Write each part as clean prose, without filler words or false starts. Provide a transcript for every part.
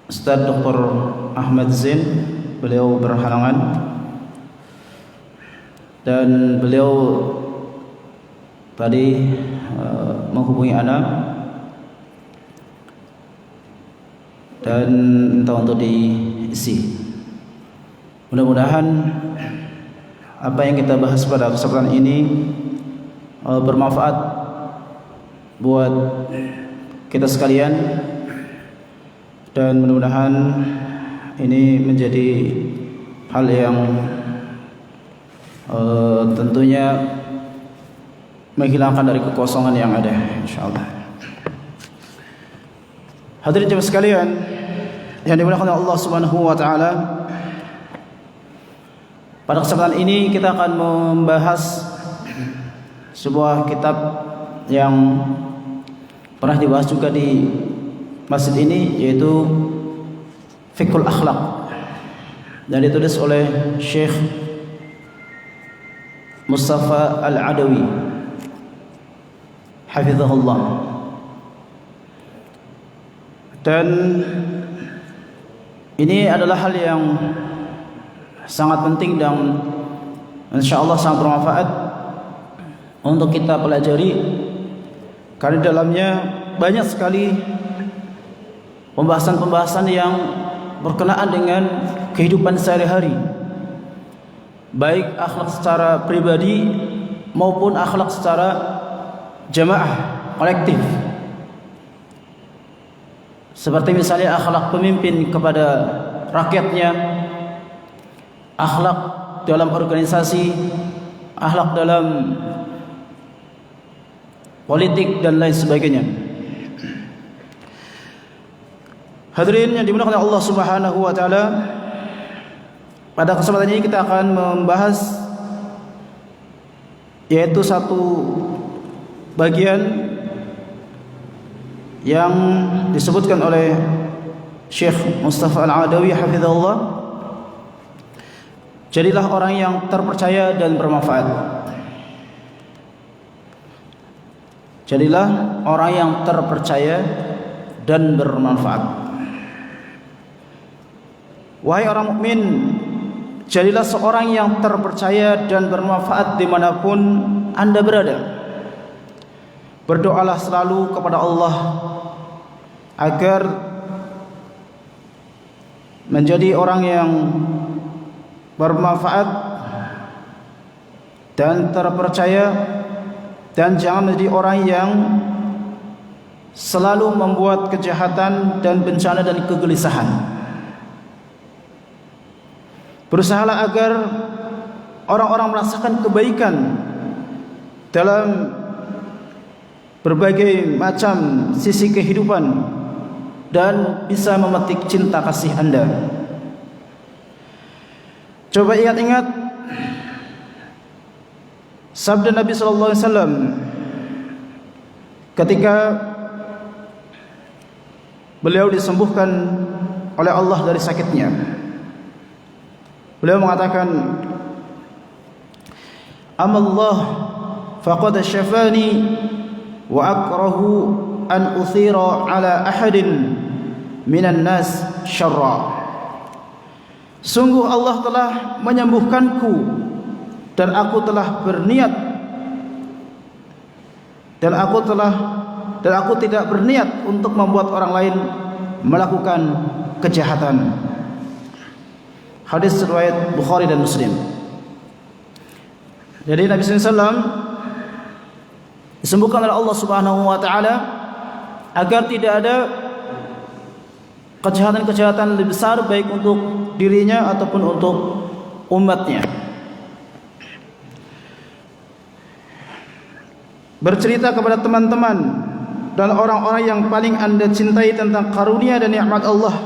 Ustaz Dr. Ahmad Zain, beliau berhalangan dan beliau tadi menghubungi ana dan minta untuk diisi. Mudah-mudahan apa yang kita bahas pada kesempatan ini bermanfaat buat kita sekalian, dan mudah-mudahan ini menjadi hal yang tentunya menghilangkan dari kekosongan yang ada, insyaallah. Hadirin jemaah sekalian yang dimuliakan oleh Allah Subhanahu wa taala, pada kesempatan ini kita akan membahas sebuah kitab yang pernah dibahas juga di masjid ini, yaitu Fiqhul Akhlaq, dan ditulis oleh Syekh Mustafa Al-Adawi hafizahullah. Dan ini adalah hal yang sangat penting dan insyaallah sangat bermanfaat untuk kita pelajari, karena di dalamnya banyak sekali pembahasan-pembahasan yang berkenaan dengan kehidupan sehari-hari, baik akhlak secara pribadi maupun akhlak secara jamaah, kolektif. Seperti misalnya akhlak pemimpin kepada rakyatnya, akhlak dalam organisasi, akhlak dalam politik dan lain sebagainya. Hadirin yang dimuliakan oleh Allah Subhanahu wa taala, pada kesempatan ini kita akan membahas yaitu satu bagian yang disebutkan oleh Syekh Mustafa Al-Adawi hafizahullah, jadilah orang yang terpercaya dan bermanfaat. Jadilah orang yang terpercaya dan bermanfaat. Wahai orang mukmin, jadilah seorang yang terpercaya dan bermanfaat dimanapun Anda berada. Berdoalah selalu kepada Allah agar menjadi orang yang bermanfaat dan terpercaya, dan jangan menjadi orang yang selalu membuat kejahatan dan bencana dan kegelisahan. Berusahalah agar orang-orang merasakan kebaikan dalam berbagai macam sisi kehidupan dan bisa memetik cinta kasih Anda. Coba ingat-ingat sabda Nabi sallallahu alaihi wasallam ketika beliau disembuhkan oleh Allah dari sakitnya. Beliau mengatakan, "Amallah faqad syafani wa akrahu an uthira ala ahadin minan nas syarra." Sungguh Allah telah menyembuhkanku dan aku telah berniat dan aku tidak berniat untuk membuat orang lain melakukan kejahatan. Hadis riwayat Bukhari dan Muslim. Jadi Nabi SAW disembuhkan oleh Allah Subhanahu wa taala agar tidak ada kejahatan-kejahatan lebih besar, baik untuk dirinya ataupun untuk umatnya. Bercerita kepada teman-teman dan orang-orang yang paling Anda cintai tentang karunia dan nikmat Allah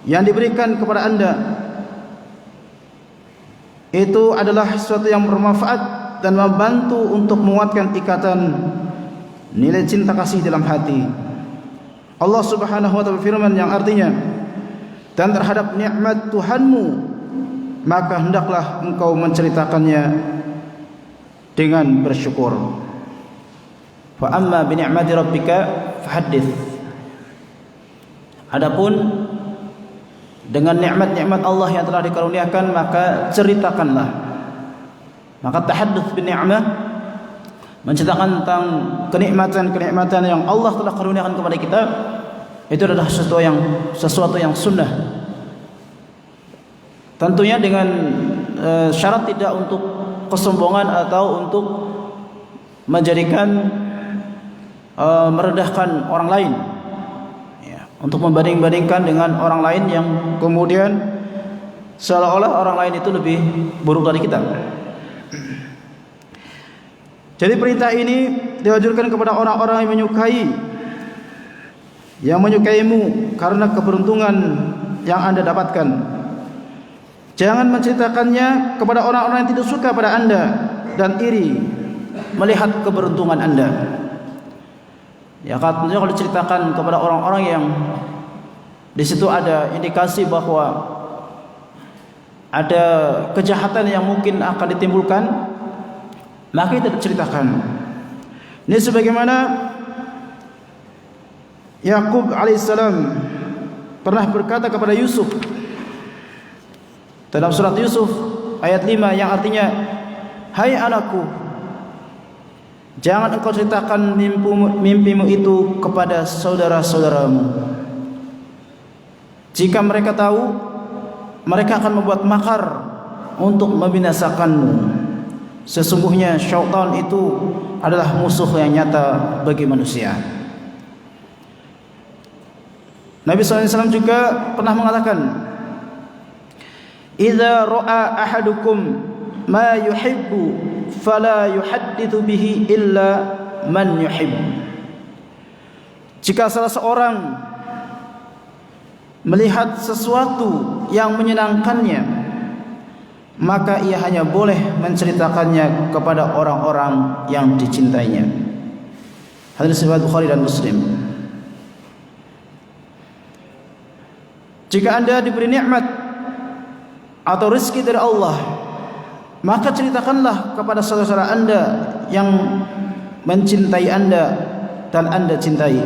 yang diberikan kepada Anda, itu adalah sesuatu yang bermanfaat dan membantu untuk menguatkan ikatan nilai cinta kasih dalam hati. Allah Subhanahu wa taala berfirman yang artinya, dan terhadap nikmat Tuhanmu maka hendaklah engkau menceritakannya dengan bersyukur. Fa amma bi ni'mati rabbika fahaddits. Adapun dengan nikmat-nikmat Allah yang telah dikaruniakan, maka ceritakanlah. Maka tahadduts bi ni'mah, menceritakan tentang kenikmatan-kenikmatan yang Allah telah karuniakan kepada kita, itu adalah sesuatu yang sunnah. Tentunya dengan syarat tidak untuk kesombongan atau untuk menjadikan merendahkan orang lain, ya, untuk membanding-bandingkan dengan orang lain yang kemudian seolah-olah orang lain itu lebih buruk dari kita. Jadi perintah ini diwajibkan kepada orang-orang yang menyukaimu karena keberuntungan yang Anda dapatkan. Jangan menceritakannya kepada orang-orang yang tidak suka pada Anda dan iri melihat keberuntungan Anda. Ya, tentunya kalau diceritakan kepada orang-orang yang di situ ada indikasi bahwa ada kejahatan yang mungkin akan ditimbulkan, maka itu diceritakan. Ini sebagaimana Yakub alaihissalam pernah berkata kepada Yusuf dalam surat Yusuf ayat 5 yang artinya, hai anakku, jangan engkau ceritakan mimpimu itu kepada saudara-saudaramu. Jika mereka tahu, mereka akan membuat makar untuk membinasakanmu. Sesungguhnya syaitan itu adalah musuh yang nyata bagi manusia. Nabi SAW juga pernah mengatakan, idza ra'a ahadukum ma yuhibbu fala yuhadditsu bihi illa man yuhibb. Jika salah seorang melihat sesuatu yang menyenangkannya, maka ia hanya boleh menceritakannya kepada orang-orang yang dicintainya. Hadis riwayat Bukhari dan Muslim. Jika Anda diberi nikmat atau rezeki dari Allah, maka ceritakanlah kepada saudara-saudara Anda yang mencintai Anda dan Anda cintai.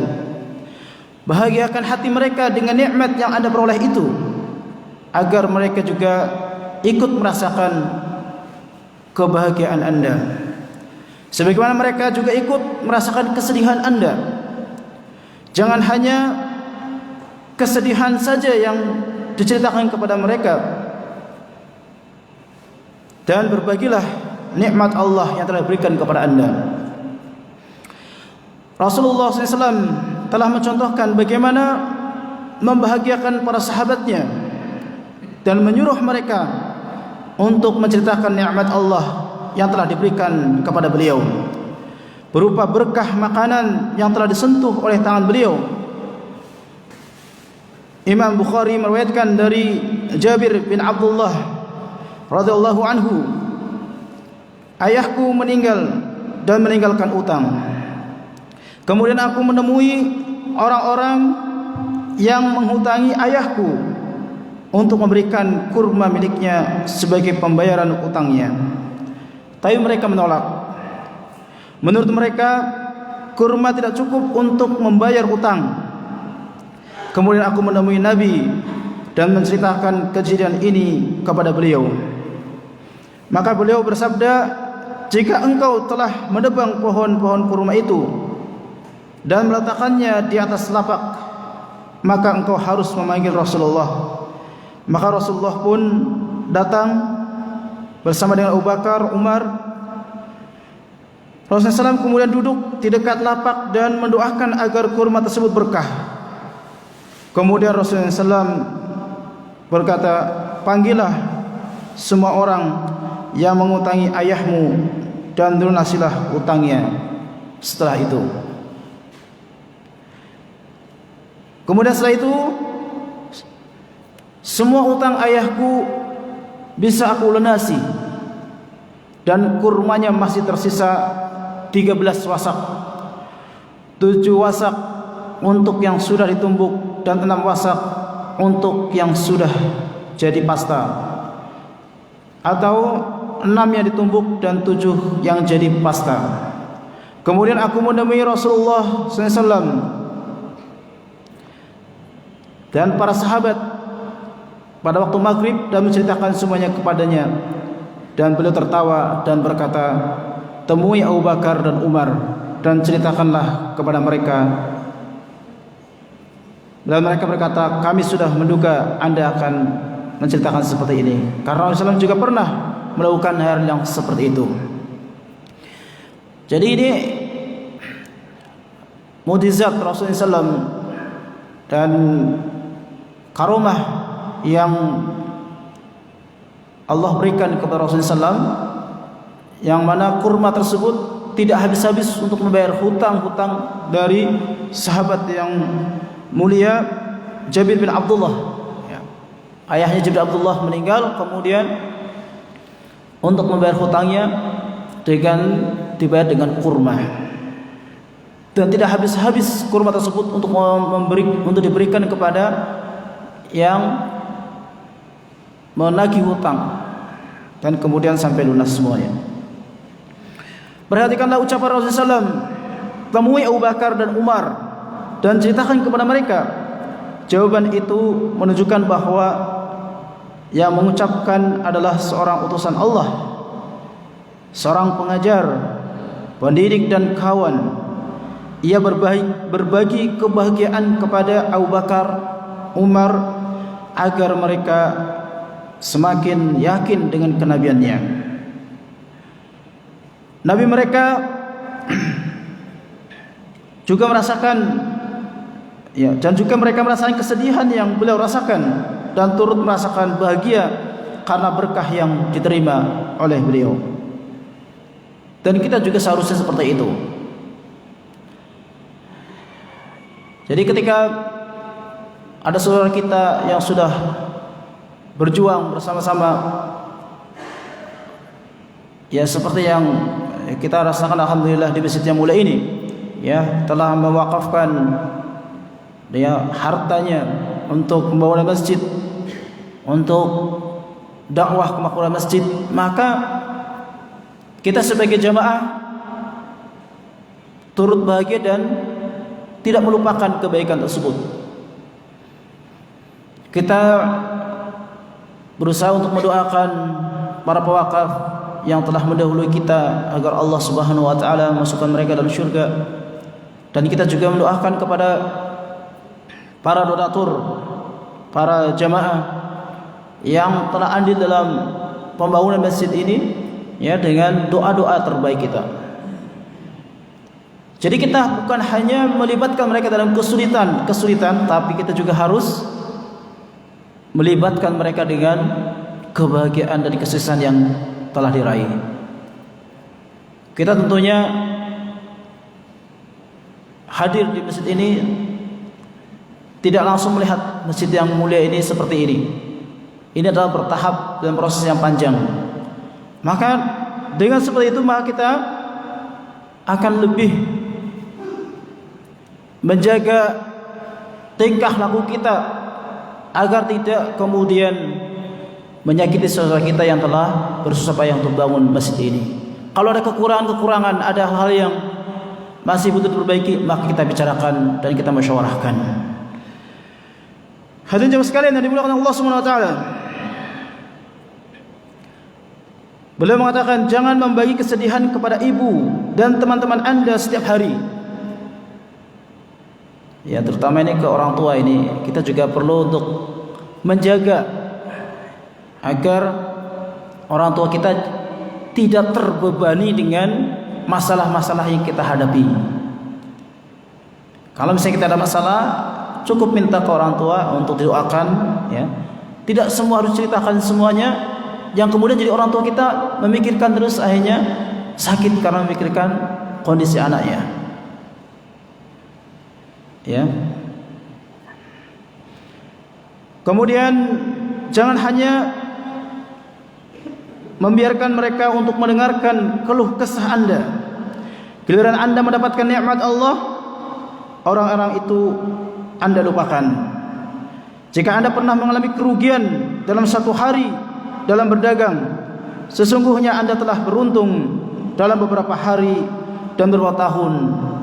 Bahagiakan hati mereka dengan nikmat yang Anda peroleh itu, agar mereka juga ikut merasakan kebahagiaan Anda, sebagaimana mereka juga ikut merasakan kesedihan Anda. Jangan hanya kesedihan saja yang diceritakan kepada mereka, dan berbagilah nikmat Allah yang telah diberikan kepada Anda. Rasulullah SAW telah mencontohkan bagaimana membahagiakan para sahabatnya dan menyuruh mereka untuk menceritakan nikmat Allah yang telah diberikan kepada beliau, berupa berkah makanan yang telah disentuh oleh tangan beliau. Imam Bukhari meriwayatkan dari Jabir bin Abdullah radhiyallahu anhu, ayahku meninggal dan meninggalkan utang. Kemudian aku menemui orang-orang yang menghutangi ayahku untuk memberikan kurma miliknya sebagai pembayaran utangnya, tapi mereka menolak. Menurut mereka, kurma tidak cukup untuk membayar utang. Kemudian aku menemui Nabi dan menceritakan kejadian ini kepada beliau. Maka beliau bersabda, jika engkau telah menebang pohon-pohon kurma itu dan meletakkannya di atas lapak, maka engkau harus memanggil Rasulullah. Maka Rasulullah pun datang bersama dengan Abu Bakar, Umar. Rasulullah SAW kemudian duduk di dekat lapak dan mendoakan agar kurma tersebut berkah. Kemudian Rasulullah SAW berkata, panggillah semua orang yang mengutangi ayahmu dan lunasilah utangnya setelah itu. Kemudian setelah itu, semua utang ayahku bisa aku lunasi, dan kurmanya masih tersisa 13 wasak, 7 wasak untuk yang sudah ditumbuk dan 6 wasak untuk yang sudah jadi pasta, atau 6 yang ditumbuk dan 7 yang jadi pasta. Kemudian aku menemui Rasulullah SAW dan para sahabat pada waktu maghrib dan menceritakan semuanya kepadanya. Dan beliau tertawa dan berkata, temui Abu Bakar dan Umar dan ceritakanlah kepada mereka. Dan mereka berkata, kami sudah menduga Anda akan menceritakan seperti ini, karena Rasulullah SAW juga pernah melakukan hal yang seperti itu. Jadi ini mukjizat Rasulullah SAW dan karomah yang Allah berikan kepada Rasulullah SAW, yang mana kurma tersebut tidak habis-habis untuk membayar hutang-hutang dari sahabat yang mulia Jabir bin Abdullah. Ayahnya Jabir bin Abdullah meninggal, kemudian untuk membayar hutangnya dibayar dengan kurma, dan tidak habis-habis kurma tersebut untuk diberikan kepada yang menagih hutang, dan kemudian sampai lunas semuanya. Perhatikanlah ucapan Rasulullah SAW, temui Abu Bakar dan Umar dan ceritakan kepada mereka. Jawaban itu menunjukkan bahwa yang mengucapkan adalah seorang utusan Allah, seorang pengajar, pendidik dan kawan. Ia berbagi kebahagiaan kepada Abu Bakar, Umar, agar mereka semakin yakin dengan kenabiannya. Nabi mereka juga merasakan, dan juga mereka merasakan kesedihan yang beliau rasakan, dan turut merasakan bahagia karena berkah yang diterima oleh beliau. Dan kita juga seharusnya seperti itu. Jadi ketika ada saudara kita yang sudah berjuang bersama-sama, ya seperti yang kita rasakan alhamdulillah di Masjid yang mulia ini, ya telah mewakafkan hartanya untuk pembangunan masjid, untuk dakwah kemakmuran masjid, maka kita sebagai jamaah turut bahagia dan tidak melupakan kebaikan tersebut. Kita berusaha untuk mendoakan para pewakaf yang telah mendahului kita agar Allah Subhanahu wa taala masukkan mereka dalam surga. Dan kita juga mendoakan kepada para donatur, para jamaah yang telah andil dalam pembangunan masjid ini, ya, dengan doa-doa terbaik kita. Jadi kita bukan hanya melibatkan mereka dalam kesulitan, tapi kita juga harus melibatkan mereka dengan kebahagiaan dan kesuksesan yang telah diraih. Kita tentunya hadir di masjid ini tidak langsung melihat masjid yang mulia ini seperti ini. Ini adalah bertahap dan proses yang panjang. Maka dengan seperti itu, maka kita akan lebih menjaga tingkah laku kita agar tidak kemudian menyakiti saudara kita yang telah bersusah payah untuk bangun masjid ini. Kalau ada kekurangan-kekurangan, ada hal yang masih butuh diperbaiki, maka kita bicarakan dan kita musyawarahkan. Hadirin jemaah sekalian yang dimuliakan Allah Subhanahu wa taala. Beliau mengatakan, jangan membagi kesedihan kepada ibu dan teman-teman Anda setiap hari. Ya, terutama ini ke orang tua ini, kita juga perlu untuk menjaga agar orang tua kita tidak terbebani dengan masalah-masalah yang kita hadapi. Kalau misalnya kita ada masalah, cukup minta ke orang tua untuk didoakan, ya. Tidak semua harus ceritakan semuanya, yang kemudian jadi orang tua kita memikirkan terus, akhirnya sakit karena memikirkan kondisi anaknya. Ya. Kemudian jangan hanya membiarkan mereka untuk mendengarkan keluh kesah Anda. Giliran Anda mendapatkan nikmat Allah, orang-orang itu Anda lupakan. Jika Anda pernah mengalami kerugian dalam satu hari dalam berdagang, sesungguhnya Anda telah beruntung dalam beberapa hari dan beberapa tahun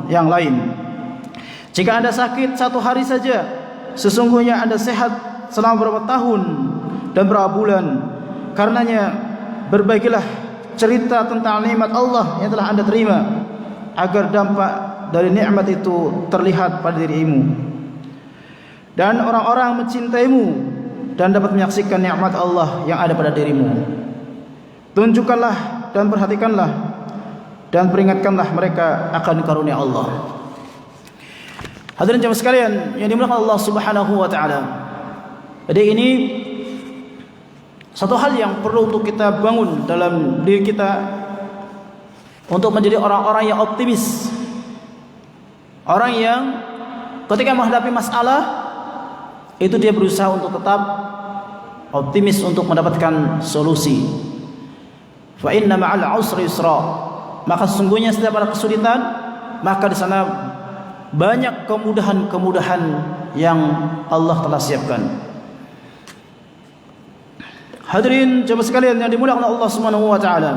yang lain. Jika Anda sakit 1 hari saja, sesungguhnya Anda sehat selama beberapa tahun dan beberapa bulan. Karenanya berbagilah cerita tentang nikmat Allah yang telah Anda terima, agar dampak dari nikmat itu terlihat pada dirimu, dan orang-orang mencintaimu dan dapat menyaksikan nikmat Allah yang ada pada dirimu. Tunjukkanlah dan perhatikanlah dan peringatkanlah mereka akan karunia Allah. Hadirin jemaah sekalian yang dimuliakan Allah Subhanahu wa taala. Jadi ini satu hal yang perlu untuk kita bangun dalam diri kita, untuk menjadi orang-orang yang optimis. Orang yang ketika menghadapi masalah itu dia berusaha untuk tetap optimis untuk mendapatkan solusi. Fa inna ma'al usri yusra. Maka sesungguhnya setiap ada kesulitan, maka di sana banyak kemudahan-kemudahan yang Allah telah siapkan. Hadirin jemaah sekalian yang dimuliakan Allah Subhanahu wa taala.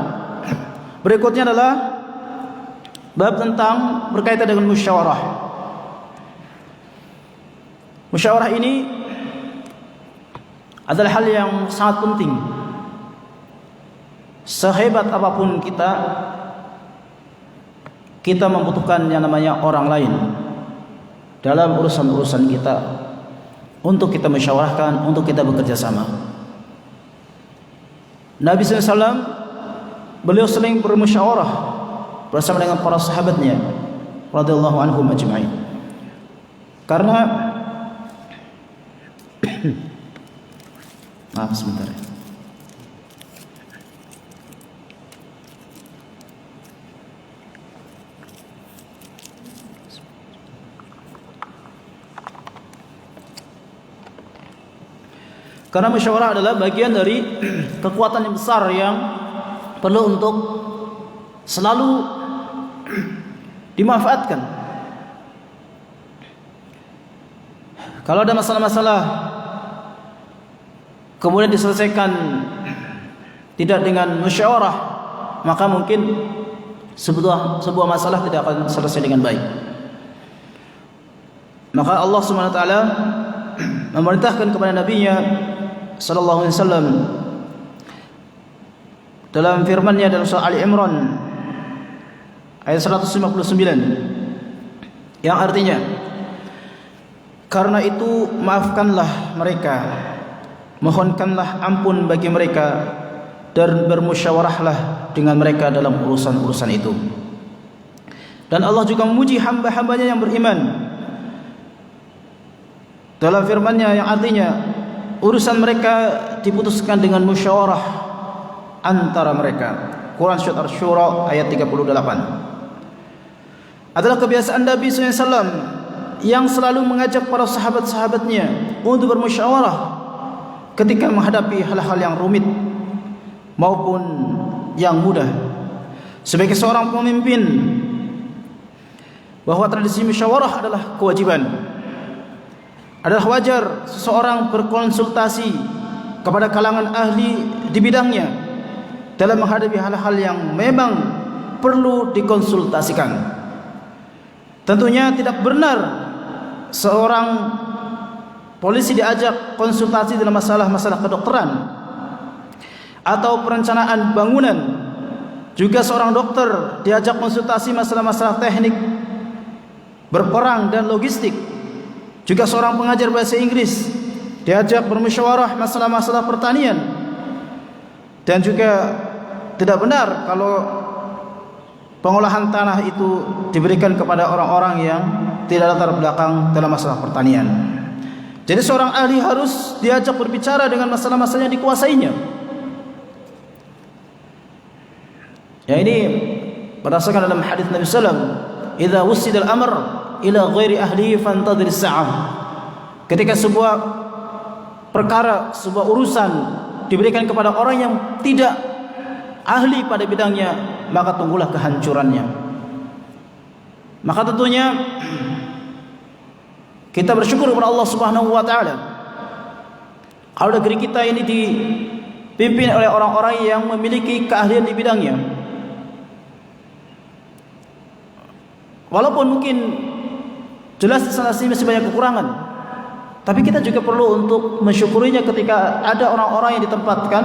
Berikutnya adalah bab tentang berkaitan dengan musyawarah. Musyawarah ini adalah hal yang sangat penting. Sehebat apapun kita membutuhkan yang namanya orang lain dalam urusan-urusan kita, untuk kita musyawarahkan, untuk kita bekerja sama. Nabi SAW beliau sering bermusyawarah bersama dengan para sahabatnya radhiyallahu anhum ajma'in. Karena maaf sebentar. Karena musyawarah adalah bagian dari kekuatan yang besar yang perlu untuk selalu dimanfaatkan. Kalau ada masalah-masalah kemudian diselesaikan tidak dengan musyawarah, maka mungkin sebuah masalah tidak akan selesai dengan baik. Maka Allah Subhanahu wa taala memerintahkan kepada nabinya sallallahu alaihi wasallam dalam firman-Nya dalam surah Ali Imran ayat 159 yang artinya, karena itu maafkanlah mereka, mohonkanlah ampun bagi mereka, dan bermusyawarahlah dengan mereka dalam urusan-urusan itu. Dan Allah juga memuji hamba-hambanya yang beriman dalam firman-Nya yang artinya, urusan mereka diputuskan dengan musyawarah antara mereka. Quran Surat Asy-Syura ayat 38. Adalah kebiasaan Nabi SAW yang selalu mengajak para sahabat-sahabatnya untuk bermusyawarah ketika menghadapi hal-hal yang rumit maupun yang mudah. Sebagai seorang pemimpin, bahwa tradisi musyawarah adalah kewajiban. Adalah wajar seseorang berkonsultasi kepada kalangan ahli di bidangnya dalam menghadapi hal-hal yang memang perlu dikonsultasikan. Tentunya tidak benar seorang polisi diajak konsultasi dalam masalah-masalah kedokteran atau perencanaan bangunan. Juga seorang dokter diajak konsultasi masalah-masalah teknik berperang dan logistik. Juga seorang pengajar bahasa Inggris diajak bermusyawarah masalah-masalah pertanian. Dan juga tidak benar kalau pengolahan tanah itu diberikan kepada orang-orang yang tidak latar belakang dalam masalah pertanian. Jadi seorang ahli harus diajak berbicara dengan masalah-masalah yang dikuasainya. Ya, ini berdasarkan dalam hadis Nabi sallallahu alaihi wasallam, "Idza wusidal amr ila ghairi ahli fantadhir sa'ah." Ketika sebuah perkara, sebuah urusan diberikan kepada orang yang tidak ahli pada bidangnya, maka tunggulah kehancurannya. Maka tentunya kita bersyukur kepada Allah Subhanahu wa taala kalau negeri kita ini dipimpin oleh orang-orang yang memiliki keahlian di bidangnya. Walaupun mungkin jelas di sana sini masih banyak kekurangan, tapi kita juga perlu untuk mensyukurinya ketika ada orang-orang yang ditempatkan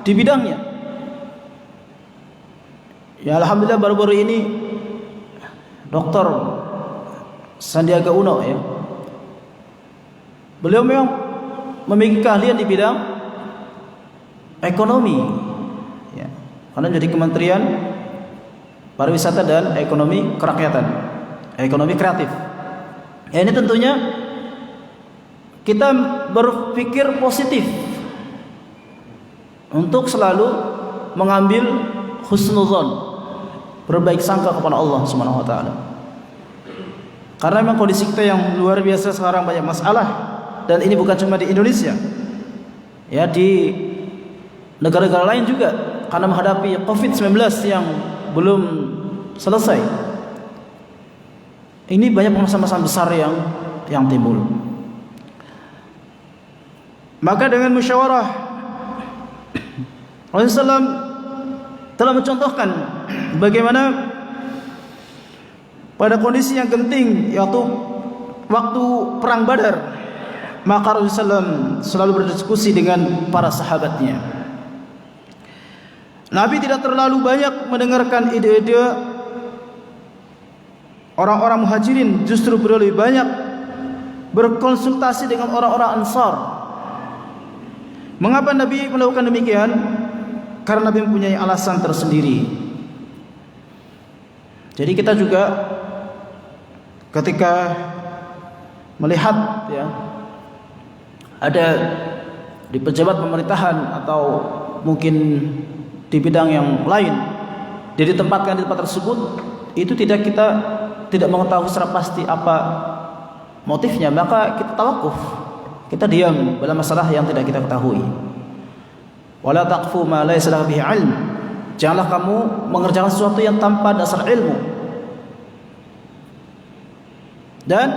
di bidangnya. Ya alhamdulillah baru-baru ini Dr. Sandiaga Uno ya, beliau memang memiliki keahlian di bidang ekonomi ya, karena jadi Kementerian Pariwisata dan Ekonomi Kerakyatan, ekonomi kreatif. Ya ini tentunya kita berpikir positif untuk selalu mengambil husnuzon, berbaik sangka kepada Allah Subhanahu wa taala. Karena memang kondisi kita yang luar biasa sekarang, banyak masalah, dan ini bukan cuma di Indonesia. Ya, di negara-negara lain juga karena menghadapi Covid-19 yang belum selesai. Ini banyak masalah-masalah besar yang timbul. Maka dengan musyawarah, Rasulullah SAW telah mencontohkan bagaimana pada kondisi yang genting, yaitu waktu perang Badar, maka Rasulullah SAW selalu berdiskusi dengan para sahabatnya. Nabi tidak terlalu banyak mendengarkan ide-ide orang-orang muhajirin, justru beliau lebih banyak berkonsultasi dengan orang-orang Ansar. Mengapa Nabi melakukan demikian? Karena Nabi mempunyai alasan tersendiri. Jadi kita juga ketika melihat ya ada di pejabat pemerintahan atau mungkin di bidang yang lain, dia ditempatkan di tempat tersebut, itu kita tidak mengetahui secara pasti apa motifnya, maka kita tawakuf, kita diam dalam masalah yang tidak kita ketahui. Wala taqfu ma laysa laka bihi ilm. Janganlah kamu mengerjakan sesuatu yang tanpa dasar ilmu. Dan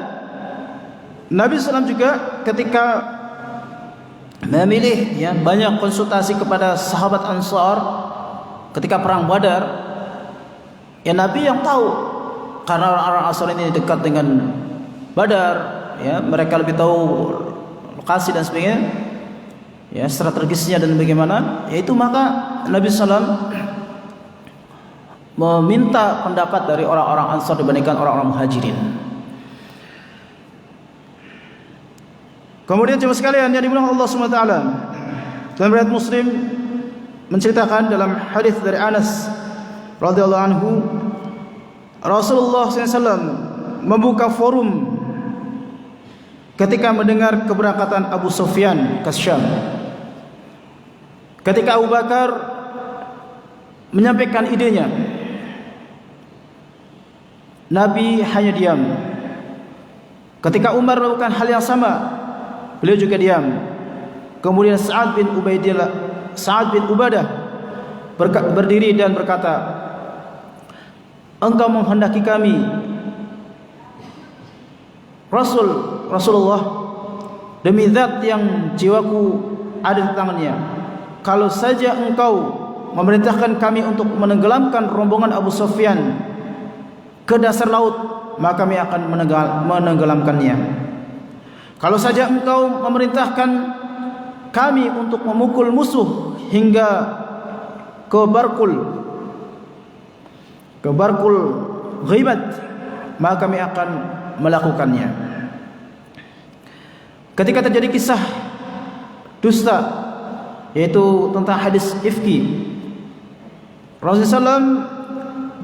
Nabi SAW juga ketika memilih ya banyak konsultasi kepada sahabat Ansar ketika perang Badar, ya Nabi yang tahu, karena orang-orang Ansar ini dekat dengan Badar, ya mereka lebih tahu lokasi dan sebagainya, ya strategisnya dan bagaimana, yaitu maka Nabi SAW meminta pendapat dari orang-orang Ansar dibandingkan orang-orang Muhajirin. Kemudian jemaah sekalian yang dimuliakan Allah SWT, dalam riwayat Muslim menceritakan dalam hadis dari Anas radhiyallahu anhu, Rasulullah SAW membuka forum ketika mendengar keberangkatan Abu Sufyan ke Syam. Ketika Abu Bakar menyampaikan idenya, Nabi hanya diam. Ketika Umar melakukan hal yang sama, beliau juga diam. Kemudian Sa'ad bin Ubadah berdiri dan berkata, engkau menghendaki kami, Rasulullah, demi zat yang jiwaku ada di tangannya, kalau saja engkau memerintahkan kami untuk menenggelamkan rombongan Abu Sufyan ke dasar laut, maka kami akan menenggelamkannya. Kalau saja engkau memerintahkan kami untuk memukul musuh hingga ke barkul ghibat, maka kami akan melakukannya. Ketika terjadi kisah dusta, yaitu tentang hadis ifki, Rasulullah SAW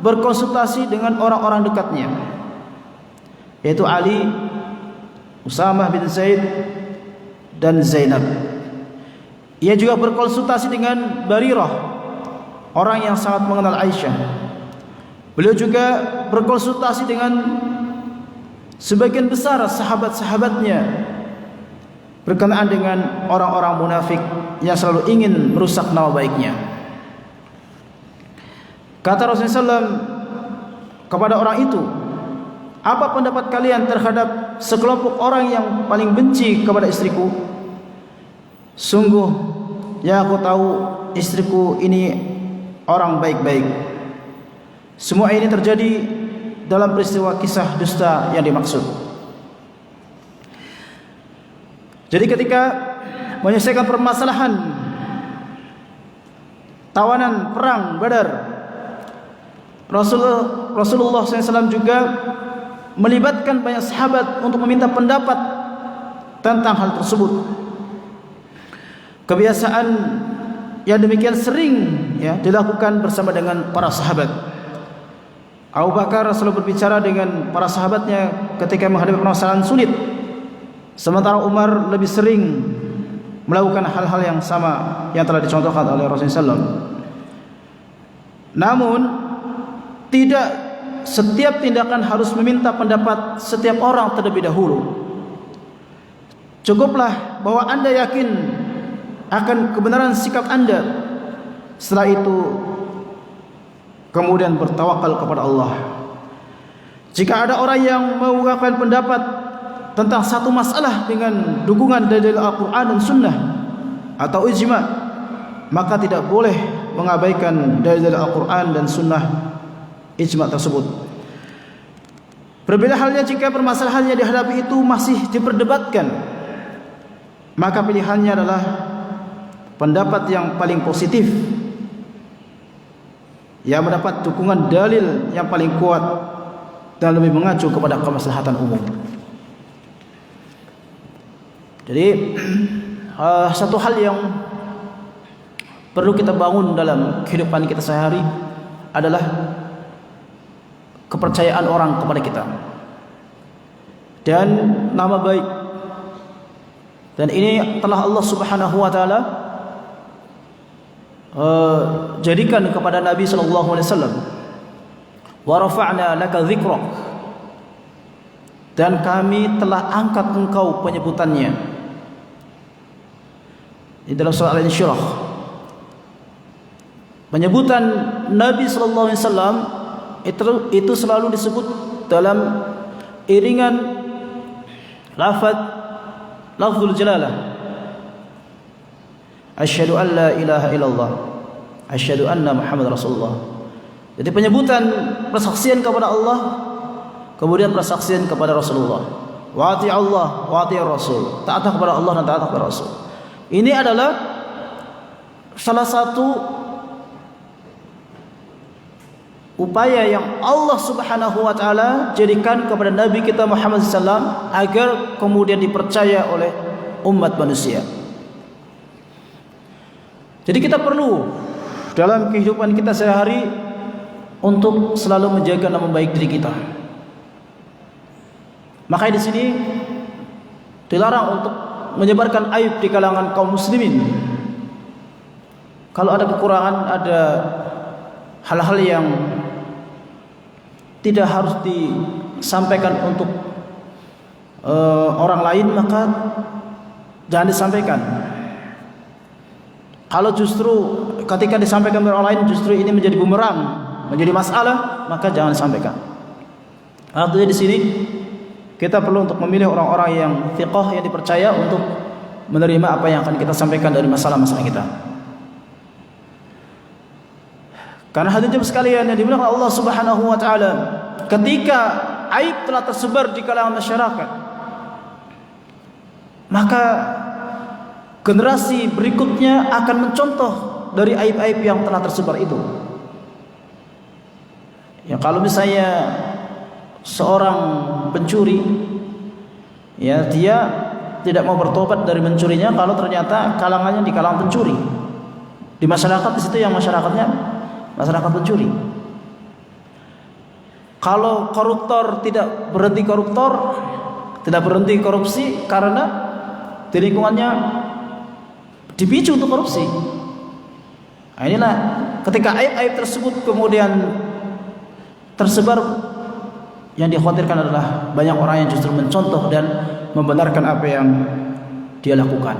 berkonsultasi dengan orang-orang dekatnya, yaitu Ali, Usamah bin Zaid, dan Zainab. Ia juga berkonsultasi dengan Barirah, orang yang sangat mengenal Aisyah. Beliau juga berkonsultasi dengan sebagian besar sahabat-sahabatnya berkenaan dengan orang-orang munafik yang selalu ingin merusak nama baiknya. Kata Rasulullah SAW kepada orang itu, apa pendapat kalian terhadap sekelompok orang yang paling benci kepada istriku? Sungguh yang aku tahu, istriku ini orang baik-baik. Semua ini terjadi dalam peristiwa kisah dusta yang dimaksud. Jadi ketika menyelesaikan permasalahan tawanan perang Badar, Rasulullah SAW juga melibatkan banyak sahabat untuk meminta pendapat tentang hal tersebut. Kebiasaan yang demikian sering dilakukan bersama dengan para sahabat. Abu Bakar selalu berbicara dengan para sahabatnya ketika menghadapi permasalahan sulit, sementara Umar lebih sering melakukan hal-hal yang sama yang telah dicontohkan oleh Rasulullah SAW. Namun tidak setiap tindakan harus meminta pendapat setiap orang terlebih dahulu. Cukuplah bahwa Anda yakin akan kebenaran sikap Anda. Setelah itu kemudian bertawakal kepada Allah. Jika ada orang yang mengungkapkan pendapat tentang satu masalah dengan dukungan dari Al-Quran dan Sunnah atau ijma', maka tidak boleh mengabaikan dari Al-Quran dan Sunnah ijma' tersebut. Berbeda halnya jika permasalahan yang dihadapi itu masih diperdebatkan, maka pilihannya adalah pendapat yang paling positif, yang mendapat dukungan dalil yang paling kuat dan lebih mengacu kepada kemaslahatan umum. Jadi satu hal yang perlu kita bangun dalam kehidupan kita sehari adalah kepercayaan orang kepada kita dan nama baik. Dan ini telah Allah Subhanahu wa taala jadikan kepada Nabi sallallahu alaihi wasallam. Wa rafa'na laka dzikrak. Dan kami telah angkat engkau penyebutannya. Di dalam surah Al-Insyirah, penyebutan Nabi sallallahu alaihi wasallam itu selalu disebut dalam iringan lafzul jalalah. Asyhadu an la ilaha illallah, asyhadu anna Muhammad Rasulullah. Jadi penyebutan persaksian kepada Allah, kemudian persaksian kepada Rasulullah. Wa ati Allah wa ati Rasul. Taat kepada Allah dan taat kepada Rasul. Ini adalah salah satu upaya yang Allah Subhanahu wa taala jadikan kepada Nabi kita Muhammad SAW agar kemudian dipercaya oleh umat manusia. Jadi kita perlu dalam kehidupan kita sehari untuk selalu menjaga nama baik diri kita. Makanya di sini dilarang untuk menyebarkan aib di kalangan kaum muslimin. Kalau ada kekurangan, ada hal-hal yang tidak harus disampaikan untuk orang lain, maka jangan disampaikan. Kalau justru ketika disampaikan oleh orang lain justru ini menjadi bumerang, menjadi masalah, maka jangan disampaikan. Artinya di sini kita perlu untuk memilih orang-orang yang thiqah, yang dipercaya untuk menerima apa yang akan kita sampaikan dari masalah-masalah kita. Karena hadirin sekalian yang dimuliakan Allah Subhanahu wa taala, ketika aib telah tersebar di kalangan masyarakat, maka generasi berikutnya akan mencontoh dari aib-aib yang telah tersebar itu. Ya, kalau misalnya seorang pencuri, ya dia tidak mau bertobat dari mencurinya kalau ternyata kalangannya di kalangan pencuri. Di masyarakat di situ yang masyarakatnya masyarakat pencuri. Kalau koruptor tidak berhenti koruptor, tidak berhenti korupsi karena di lingkungannya dipicu untuk korupsi. Nah, inilah ketika aib-aib tersebut kemudian tersebar, yang dikhawatirkan adalah banyak orang yang justru mencontoh dan membenarkan apa yang dia lakukan.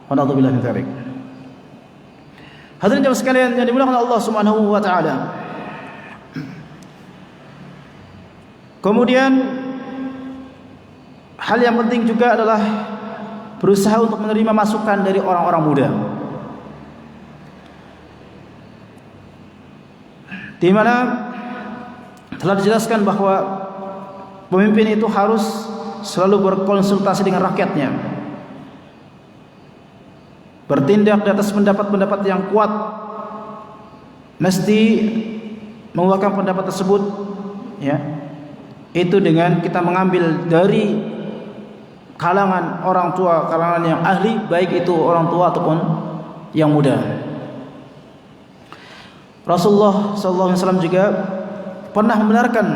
Wallahu billahi dzalik. Hadirin jemaah sekalian yang dimuliakan Allah Subhanahu wa taala. Kemudian hal yang penting juga adalah berusaha untuk menerima masukan dari orang-orang muda. Di mana telah dijelaskan bahwa pemimpin itu harus selalu berkonsultasi dengan rakyatnya, bertindak di atas pendapat-pendapat yang kuat, mesti mengeluarkan pendapat tersebut, ya, itu dengan kita mengambil dari kalangan orang tua, kalangan yang ahli, baik itu orang tua ataupun yang muda. Rasulullah SAW juga pernah membenarkan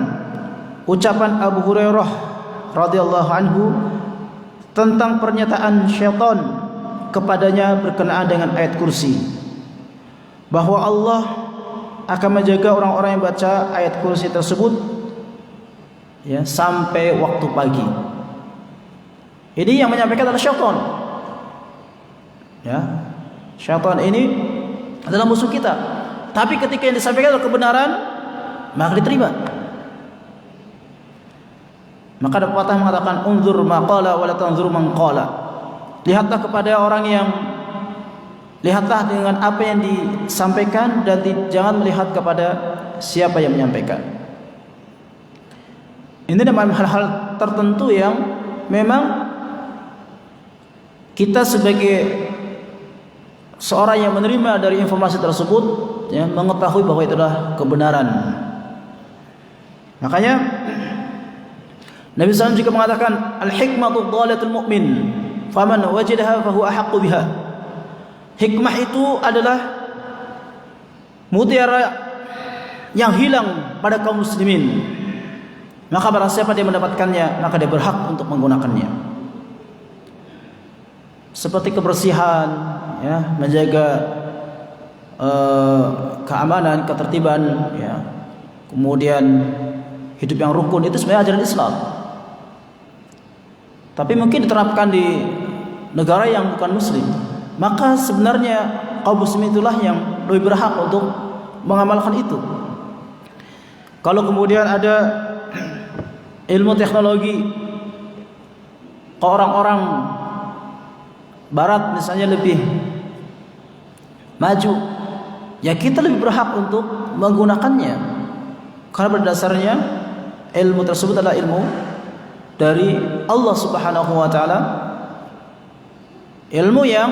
ucapan Abu Hurairah radhiyallahu anhu tentang pernyataan syaitan kepadanya berkenaan dengan ayat kursi, bahwa Allah akan menjaga orang-orang yang baca ayat kursi tersebut, ya, sampai waktu pagi. Ini yang menyampaikan adalah syaitan. Ya, syaitan ini adalah musuh kita. Tapi ketika yang disampaikan adalah kebenaran, maka diterima. Maka ada pepatah mengatakan, unzur ma qala wa la tanzur man qala. Lihatlah kepada orang yang, lihatlah dengan apa yang disampaikan dan jangan melihat kepada siapa yang menyampaikan. Ini adalah hal-hal tertentu yang memang kita sebagai seorang yang menerima dari informasi tersebut, ya, mengetahui bahwa itu adalah kebenaran. Makanya Nabi SAW juga mengatakan, al-hikmatu dhalatul mu'min, faman wajadaha fahuwa ahaqqu biha. Hikmah itu adalah mutiara yang hilang pada kaum muslimin. Maka barang siapa dia mendapatkannya, maka dia berhak untuk menggunakannya. Seperti kebersihan, ya, menjaga keamanan, ketertiban, ya, kemudian hidup yang rukun, itu sebenarnya ajaran Islam. Tapi mungkin diterapkan di negara yang bukan muslim, maka sebenarnya kaum muslim itulah yang lebih berhak untuk mengamalkan itu. Kalau kemudian ada ilmu teknologi, orang-orang barat misalnya lebih maju, ya kita lebih berhak untuk menggunakannya, karena pada dasarnya ilmu tersebut adalah ilmu dari Allah Subhanahu wa taala, ilmu yang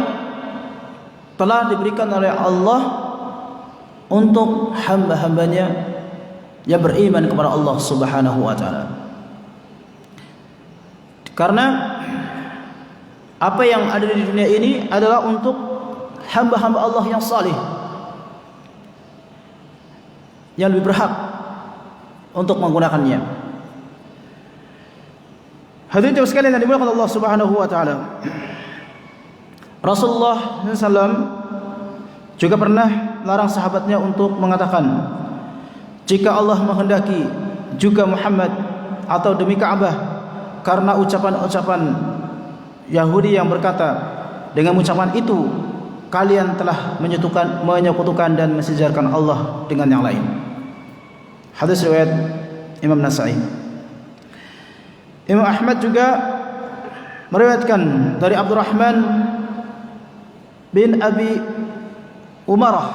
telah diberikan oleh Allah untuk hamba-hambanya yang beriman kepada Allah Subhanahu wa taala. Karena apa yang ada di dunia ini adalah untuk hamba-hamba Allah yang salih, yang lebih berhak untuk menggunakannya. Hadirin sekalian yang dimuliakan Allah Subhanahu wa taala, Rasulullah SAW juga pernah larang sahabatnya untuk mengatakan, jika Allah menghendaki juga Muhammad atau demi Ka'bah, karena ucapan-ucapan Yahudi yang berkata, dengan ucapan itu kalian telah menyekutukan dan mensejarahkan Allah dengan yang lain. Hadis riwayat Imam Nasa'i. Imam Ahmad juga meriwayatkan dari Abdurrahman bin Abi Umarah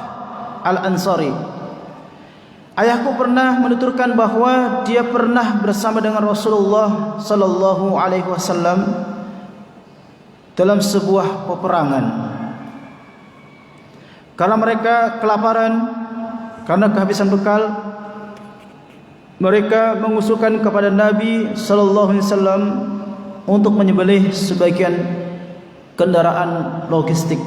Al-Ansari, ayahku pernah menuturkan bahwa dia pernah bersama dengan Rasulullah sallallahu alaihi wasallam dalam sebuah peperangan. Karena mereka kelaparan, karena kehabisan bekal, mereka mengusulkan kepada Nabi sallallahu alaihi wasallam untuk menyembelih sebagian kendaraan logistik.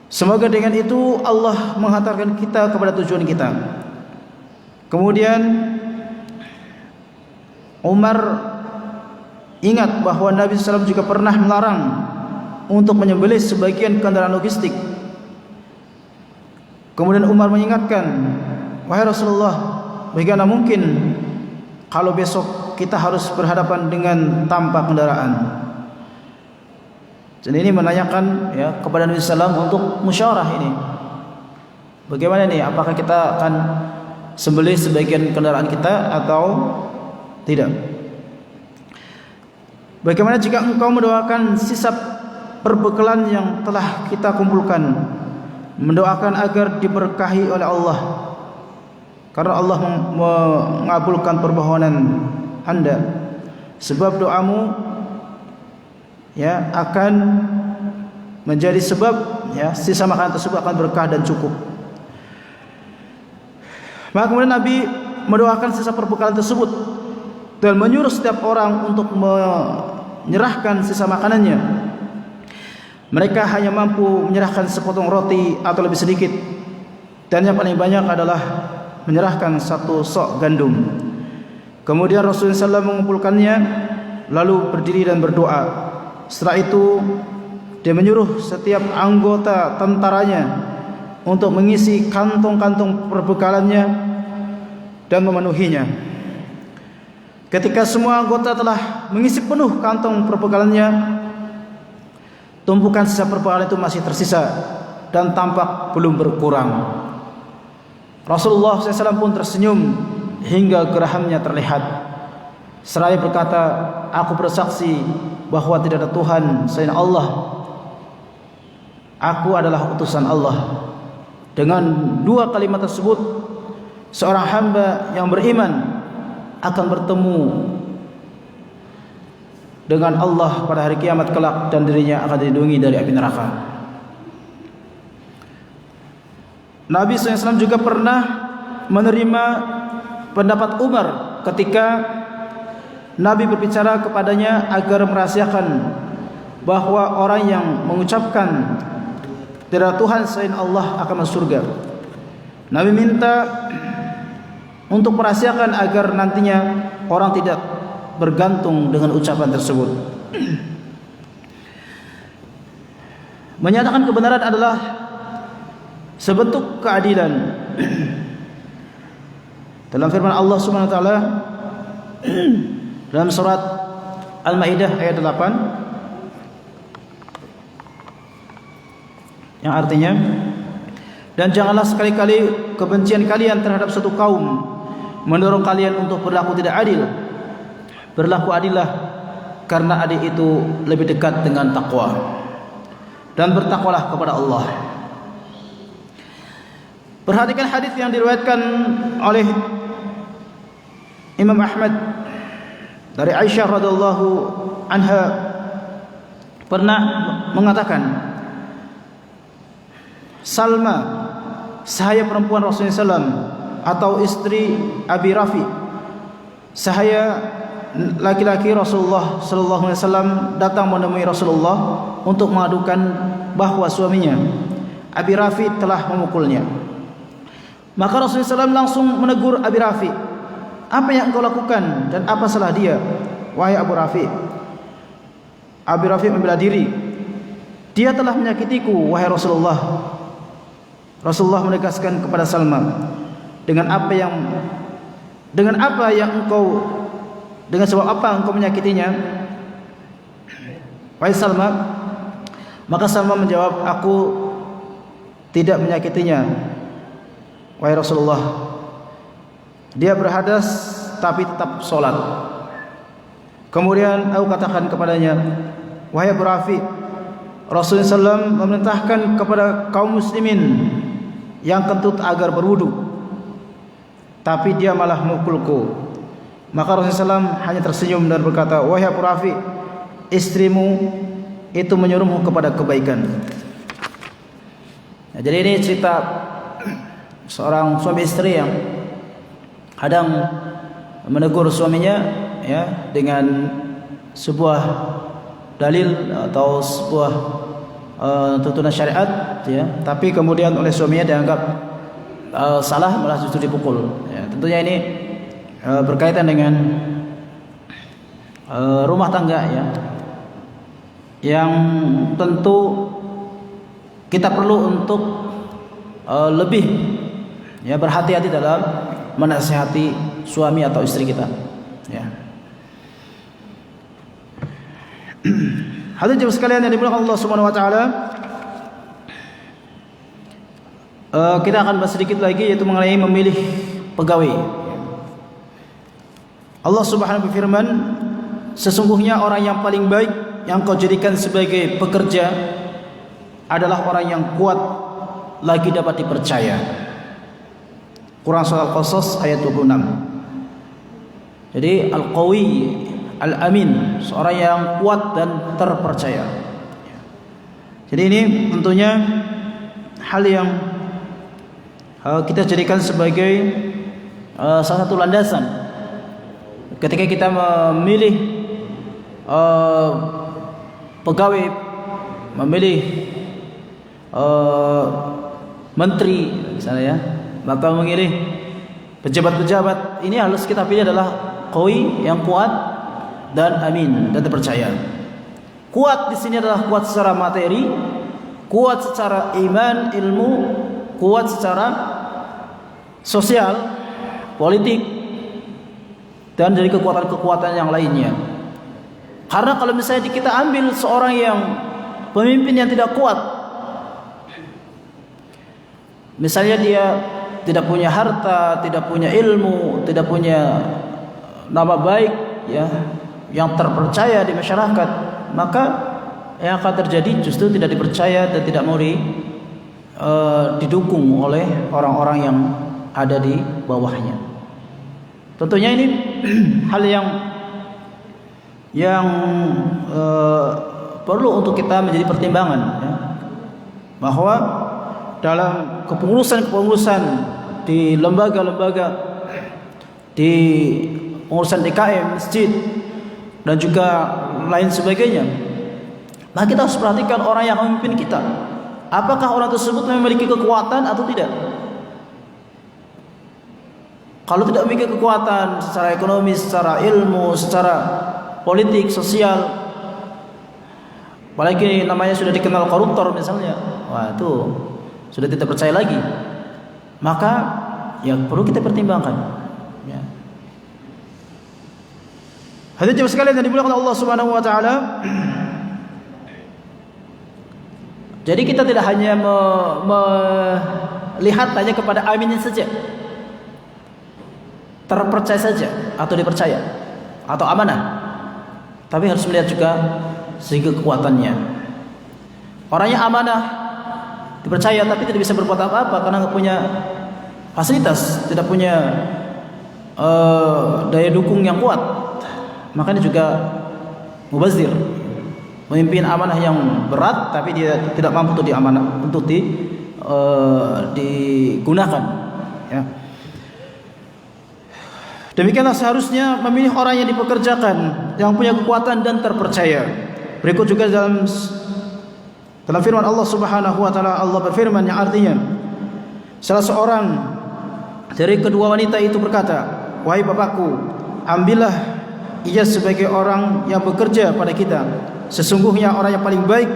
Semoga dengan itu Allah menghantarkan kita kepada tujuan kita. Kemudian Umar ingat bahwa Nabi SAW juga pernah melarang untuk menyembelih sebagian kendaraan logistik. Kemudian Umar mengingatkan, wahai Rasulullah, bagaimana mungkin kalau besok kita harus berhadapan dengan tanpa kendaraan? Dan ini menanyakan, ya, kepada Nabi SAW untuk musyawarah ini. Bagaimana nih? Apakah kita akan sembelih sebagian kendaraan kita atau tidak? Bagaimana jika engkau mendoakan sisa perbekalan yang telah kita kumpulkan, mendoakan agar diberkahi oleh Allah? karena Allah mengabulkan permohonan Anda. Sebab doamu ya akan menjadi sebab ya sisa makanan tersebut akan berkah dan cukup. Maka kemudian Nabi mendoakan sisa perbekalan tersebut dan menyuruh setiap orang untuk menyerahkan sisa makanannya. Mereka hanya mampu menyerahkan sepotong roti atau lebih sedikit, dan yang paling banyak adalah menyerahkan satu sok gandum. Kemudian Rasulullah SAW mengumpulkannya, lalu berdiri dan berdoa. Setelah itu dia menyuruh setiap anggota tentaranya untuk mengisi kantong-kantong perbekalannya dan memenuhinya. Ketika semua anggota telah mengisi penuh kantong perbekalannya, tumpukan sisa perbekalan itu masih tersisa dan tampak belum berkurang. Rasulullah SAW pun tersenyum hingga gerahamnya terlihat, seraya berkata, aku bersaksi bahwa tidak ada Tuhan selain Allah. Aku adalah utusan Allah. Dengan dua kalimat tersebut, seorang hamba yang beriman akan bertemu dengan Allah pada hari kiamat kelak, dan dirinya akan dilindungi dari api neraka. Nabi SAW juga pernah menerima pendapat Umar ketika Nabi berbicara kepadanya agar merahasiakan bahwa orang yang mengucapkan tidak ada Tuhan selain Allah akan masuk surga. Nabi minta untuk merahasiakan agar nantinya orang tidak bergantung dengan ucapan tersebut. Menyatakan kebenaran adalah sebentuk keadilan. Dalam firman Allah Subhanahu wa taala dalam surat Al-Maidah ayat 8 yang artinya, dan janganlah sekali-kali kebencian kalian terhadap suatu kaum mendorong kalian untuk berlaku tidak adil. Berlaku adillah, karena adil itu lebih dekat dengan takwa, dan bertakwalah kepada Allah. Perhatikan hadis yang diriwayatkan oleh Imam Ahmad dari Aisyah radhiyallahu anha, pernah mengatakan, Salma, sahaya perempuan Rasulullah SAW atau istri Abi Rafi, sahaya laki-laki Rasulullah SAW, datang menemui Rasulullah untuk mengadukan bahwa suaminya Abi Rafi telah memukulnya. Maka Rasulullah SAW langsung menegur Abi Rafi, apa yang engkau lakukan dan apa salah dia, wahai Abu Rafi? Abi Rafi membela diri, dia telah menyakitiku wahai Rasulullah. Rasulullah menegaskan kepada Salma, dengan apa sebab apa engkau menyakitinya, wahai Salma? Maka Salma menjawab, aku tidak menyakitinya wahai Rasulullah. Dia berhadas tapi tetap sholat. Kemudian aku katakan kepadanya, wahai Abu Rafi, Rasulullah SAW memerintahkan kepada kaum muslimin yang kentut agar berwudu, tapi dia malah memukulku. Maka Rasulullah SAW hanya tersenyum dan berkata, wahai Abu Rafi, istrimu itu menyuruhmu kepada kebaikan. Nah, jadi ini cerita seorang suami istri yang kadang menegur suaminya ya dengan sebuah dalil atau sebuah tuntunan syariat ya, tapi kemudian oleh suaminya dianggap salah, malah justru dipukul ya. Tentunya ini berkaitan dengan rumah tangga ya, yang tentu kita perlu untuk lebih ya berhati-hati dalam menasihati suami atau istri kita ya. Hadirin jemaah sekalian yang dimuliakan Allah Subhanahu wa taala, kita akan bahas sedikit lagi, yaitu mengenai memilih pegawai. Allah Subhanahu berfirman, sesungguhnya orang yang paling baik yang kau jadikan sebagai pekerja adalah orang yang kuat lagi dapat dipercaya. Quran surah Al-Qasas ayat 26. Jadi Al-Qawi, Al-Amin, seorang yang kuat dan terpercaya. Jadi ini tentunya hal yang kita jadikan sebagai salah satu landasan ketika kita memilih pegawai, memilih menteri misalnya ya, maka memilih pejabat-pejabat ini harus kita pilih adalah qawi, yang kuat dan amin dan terpercaya. Kuat di sini adalah kuat secara materi, kuat secara iman, ilmu, kuat secara sosial, politik, dan dari kekuatan-kekuatan yang lainnya. Karena kalau misalnya kita ambil seorang yang pemimpin yang tidak kuat, misalnya dia tidak punya harta, tidak punya ilmu, tidak punya nama baik ya, yang terpercaya di masyarakat, maka yang akan terjadi justru tidak dipercaya dan tidak mau didukung oleh orang-orang yang ada di bawahnya. Tentunya ini hal yang perlu untuk kita menjadi pertimbangan ya, bahwa dalam kepengurusan di lembaga-lembaga, di pengurusan DKM, masjid dan juga lain sebagainya, maka kita harus perhatikan orang yang memimpin kita. Apakah orang tersebut memiliki kekuatan atau tidak? Kalau tidak memiliki kekuatan secara ekonomi, secara ilmu, secara politik, sosial, apalagi namanya sudah dikenal koruptor misalnya, wah itu sudah tidak percaya lagi. Maka ya perlu kita pertimbangkan ya. Hadirin jemaah sekalian yang dimuliakan Allah Subhanahu wa taala, jadi kita tidak hanya melihat hanya kepada aminnya saja, terpercaya saja atau dipercaya atau amanah, tapi harus melihat juga segi kekuatannya. Orangnya amanah, dipercaya, tapi tidak bisa berbuat apa-apa karena nggak punya fasilitas, tidak punya daya dukung yang kuat, makanya juga mubazir, memimpin amanah yang berat tapi dia tidak mampu untuk diamanah, untuk digunakan ya. Demikianlah seharusnya memilih orang yang dipekerjakan, yang punya kekuatan dan terpercaya. Berikut juga dalam firman Allah Subhanahu wa taala, Allah berfirman yang artinya, salah seorang dari kedua wanita itu berkata, "Wahai bapakku, ambillah ia sebagai orang yang bekerja pada kita. Sesungguhnya orang yang paling baik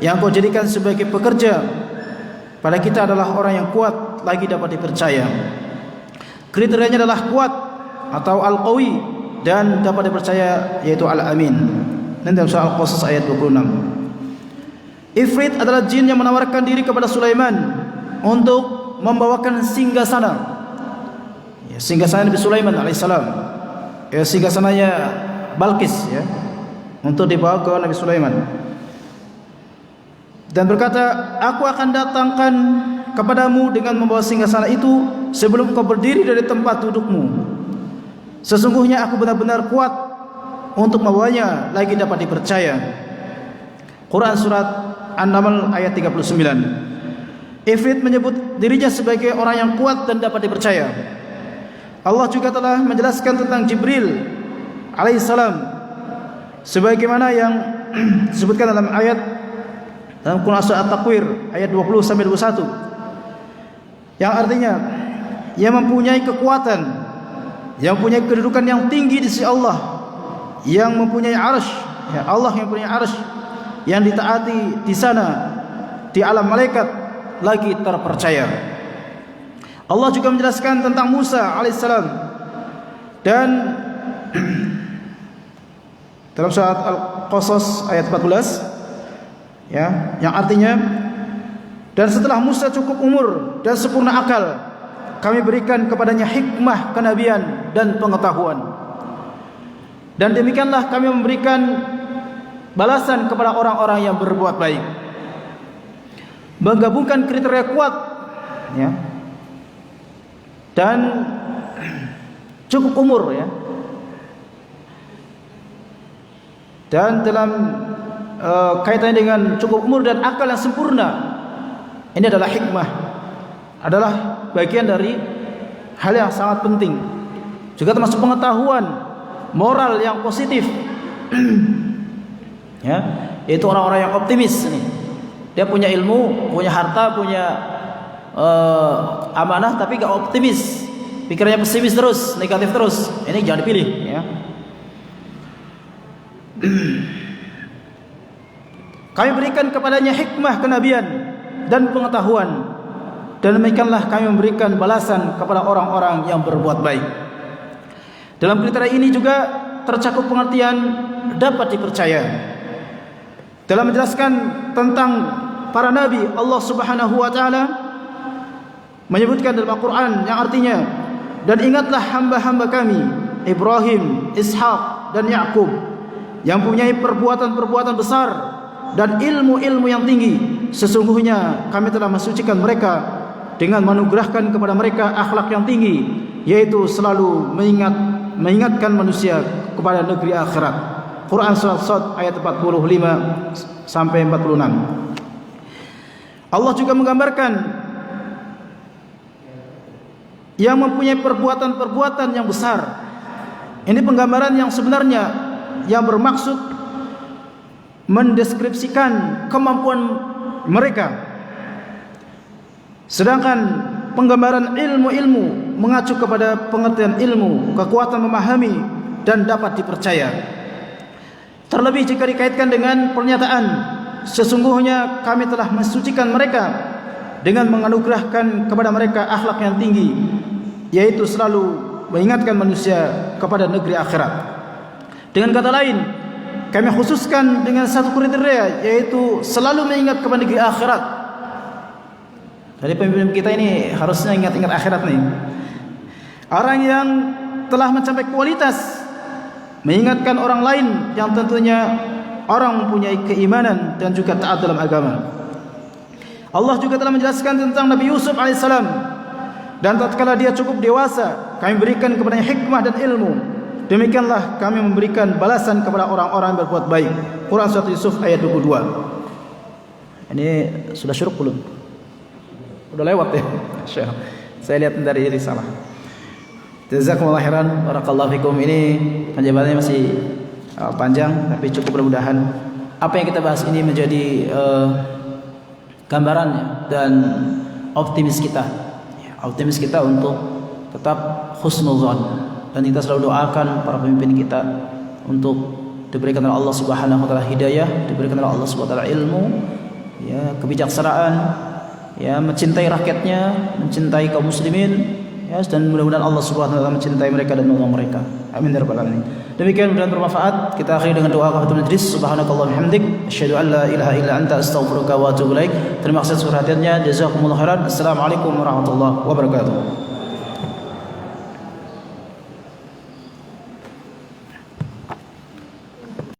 yang kau jadikan sebagai pekerja pada kita adalah orang yang kuat lagi dapat dipercaya." Kriterianya adalah kuat atau al-qawi dan dapat dipercaya, yaitu al-amin. Dan dalam surah Al-Qasas ayat 26. Ifrit adalah jin yang menawarkan diri kepada Sulaiman untuk membawakan singgasana. Ya, singgasana Nabi Sulaiman alaihissalam. Ya, singgasananya Balqis ya, untuk dibawa ke Nabi Sulaiman. Dan berkata, "Aku akan datangkan kepadamu dengan membawa singgasana itu sebelum kau berdiri dari tempat dudukmu. Sesungguhnya aku benar-benar kuat untuk membawanya lagi dapat dipercaya." Quran surat An-Naml ayat 39. Ifrit menyebut dirinya sebagai orang yang kuat dan dapat dipercaya. Allah juga telah menjelaskan tentang Jibril alaihissalam sebagaimana yang disebutkan dalam Quran surat At-Takwir ayat 20 sampai 21, yang artinya ia mempunyai kekuatan, yang mempunyai kedudukan yang tinggi di sisi Allah, yang mempunyai arsy, ya, Allah yang mempunyai arsy, yang ditaati di sana di alam malaikat, lagi terpercaya. Allah juga menjelaskan tentang Musa alaihissalam dan dalam surat Al-Qasas ayat 14 ya, yang artinya, dan setelah Musa cukup umur dan sempurna akal, kami berikan kepadanya hikmah, kenabian dan pengetahuan. Dan demikianlah kami memberikan balasan kepada orang-orang yang berbuat baik. Menggabungkan kriteria kuat ya, dan cukup umur ya. Dan dalam kaitannya dengan cukup umur dan akal yang sempurna, ini adalah hikmah, adalah bagian dari hal yang sangat penting. Juga termasuk pengetahuan moral yang positif. Ya, yaitu orang-orang yang optimis nih. Dia punya ilmu, punya harta, punya amanah, tapi gak optimis, pikirannya pesimis terus, negatif terus. Ini jangan dipilih ya. Kami berikan kepadanya hikmah kenabian dan pengetahuan, dan demikianlah kami memberikan balasan kepada orang-orang yang berbuat baik. Dalam kriteria ini juga tercakup pengertian dapat dipercaya. Dalam menjelaskan tentang para nabi, Allah Subhanahu wa taala menyebutkan dalam Al-Qur'an yang artinya, dan ingatlah hamba-hamba kami Ibrahim, Ishak dan Yakub yang mempunyai perbuatan-perbuatan besar dan ilmu-ilmu yang tinggi. Sesungguhnya kami telah mensucikan mereka dengan menganugerahkan kepada mereka akhlak yang tinggi, yaitu selalu mengingatkan manusia kepada negeri akhirat. Quran surat Shad ayat 45 sampai 46. Allah juga menggambarkan yang mempunyai perbuatan-perbuatan yang besar. Ini penggambaran yang sebenarnya yang bermaksud mendeskripsikan kemampuan mereka, sedangkan penggambaran ilmu-ilmu mengacu kepada pengertian ilmu, kekuatan memahami dan dapat dipercaya. Terlebih jika dikaitkan dengan pernyataan, sesungguhnya kami telah mensucikan mereka dengan menganugerahkan kepada mereka akhlak yang tinggi, yaitu selalu mengingatkan manusia kepada negeri akhirat. Dengan kata lain, kami khususkan dengan satu kriteria, yaitu selalu mengingat kepada negeri akhirat. Jadi pemimpin kita ini harusnya ingat-ingat akhirat nih. Orang yang telah mencapai kualitas mengingatkan orang lain yang tentunya orang mempunyai keimanan dan juga taat dalam agama. Allah juga telah menjelaskan tentang Nabi Yusuf alaihissalam, dan tatkala dia cukup dewasa, kami berikan kepadanya hikmah dan ilmu. Demikianlah kami memberikan balasan kepada orang-orang yang berbuat baik. Quran surat Yusuf ayat 22. Ini sudah syuruk belum? Udah lewat ya. Saya lihat dari risalah. Jazakumullah khairan, barakallahu fikum. Ini penjabarannya masih panjang, tapi cukup, mudah-mudahan apa yang kita bahas ini menjadi gambaran dan optimis kita untuk tetap husnuzan, dan kita selalu doakan para pemimpin kita untuk diberikan oleh Allah Subhanahu wa taala hidayah, diberikan oleh Allah Subhanahu wa taala ilmu, ya, kebijaksanaan, ya, mencintai rakyatnya, mencintai kaum muslimin, ya, dan mudah-mudahan Allah Subhanahu wa taala mencintai mereka dan menolong mereka. Amin ya rabbal alamin. Demikian, mudah-mudahan bermanfaat. Kita akhiri dengan doa kafatul majlis. Subhanakallah bihamdik, asyhadu an la ilaha illa anta, astaghfiruka wa atubu ilaik. Terima kasih atas perhatiannya. Jazakumullah khairan. Assalamualaikum warahmatullahi wabarakatuh.